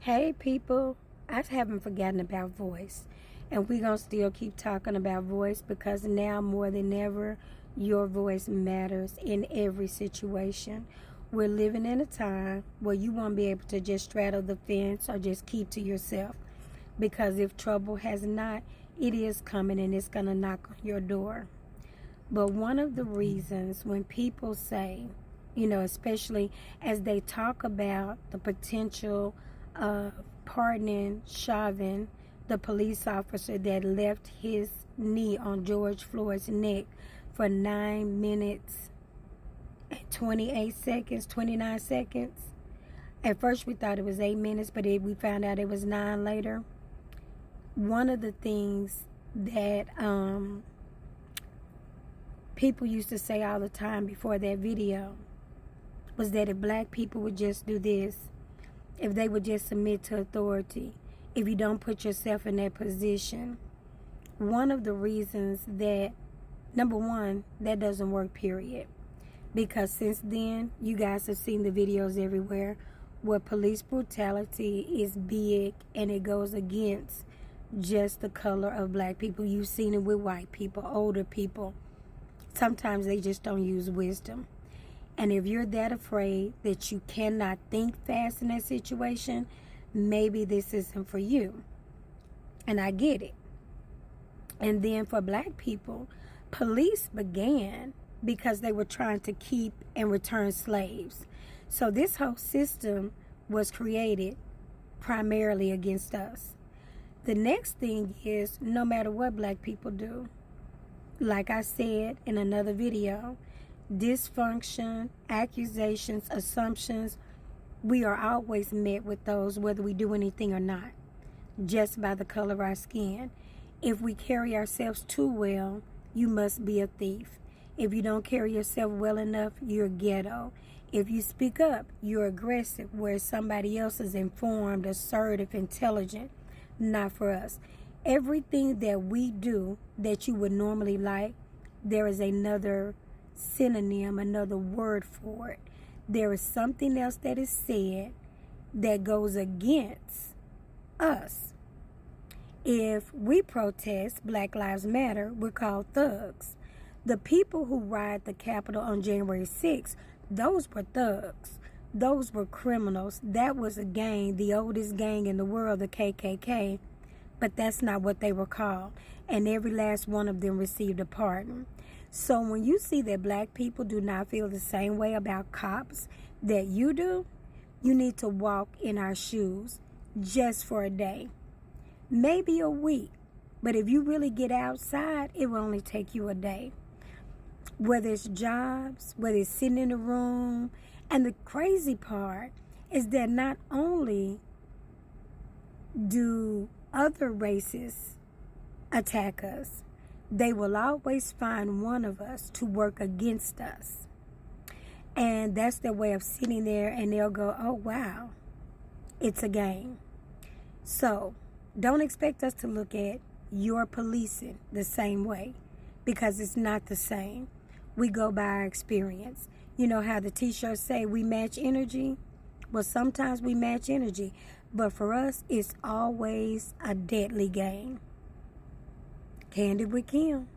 Hey people, I haven't forgotten about voice, and we're going to still keep talking about voice because now more than ever, your voice matters in every situation. We're living in a time where you won't be able to just straddle the fence or just keep to yourself, because if trouble has not, it is coming and it's going to knock on your door. But one of the reasons when people say, especially as they talk about the potential of pardoning Chauvin, the police officer that left his knee on George Floyd's neck for 9 minutes and 28 seconds, 29 seconds. At first we thought it was 8 minutes, but we found out it was 9 later. One of the things that people used to say all the time before that video was that if black people would just do this, if they would just submit to authority, if you don't put yourself in that position. One of the reasons that, number one, that doesn't work, period. Because since then, you guys have seen the videos everywhere where police brutality is big and it goes against just the color of black people. You've seen it with white people, older people. Sometimes they just don't use wisdom. And if you're that afraid that you cannot think fast in that situation, maybe this isn't for you. And I get it. And then for black people, police began because they were trying to keep and return slaves. So this whole system was created primarily against us. The next thing is, no matter what black people do, like I said in another video, dysfunction, accusations, assumptions, we are always met with those whether we do anything or not, just by the color of our skin. If we carry ourselves too well, you must be a thief. If you don't carry yourself well enough, you're ghetto. If you speak up, you're aggressive, whereas somebody else is informed, assertive, intelligent. Not for us. Everything that we do that you would normally like, there is another synonym, another word for it. There is something else that is said that goes against us. If we protest Black Lives Matter, we're called thugs. The people who riot the Capitol on January 6th, those were thugs. Those were criminals. That was a gang, the oldest gang in the world, the KKK. But that's not what they were called. And every last one of them received a pardon. So when you see that black people do not feel the same way about cops that you do, you need to walk in our shoes just for a day. Maybe a week. But if you really get outside, it will only take you a day. Whether it's jobs, whether it's sitting in a room. And the crazy part is that not only do other races attack us, they will always find one of us to work against us. And that's their way of sitting there, and they'll go, oh, wow, it's a game. So don't expect us to look at your policing the same way, because it's not the same. We go by our experience. You know how the t-shirts say we match energy? Well, sometimes we match energy, but for us, it's always a deadly game. Candid with Kim.